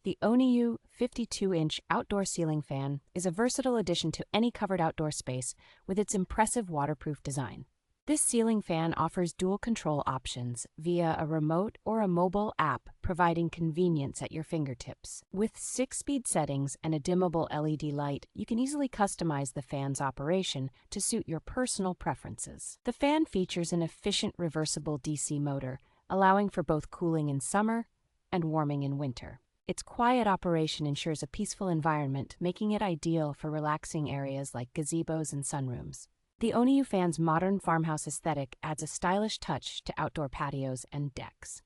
The Ohniyou 52-inch outdoor ceiling fan is a versatile addition to any covered outdoor space with its impressive waterproof design. This ceiling fan offers dual control options via a remote or a mobile app, providing convenience at your fingertips. With 6-speed settings and a dimmable LED light, you can easily customize the fan's operation to suit your personal preferences. The fan features an efficient reversible DC motor, allowing for both cooling in summer and warming in winter. Its quiet operation ensures a peaceful environment, making it ideal for relaxing areas like gazebos and sunrooms. The Ohniyou fan's modern farmhouse aesthetic adds a stylish touch to outdoor patios and decks.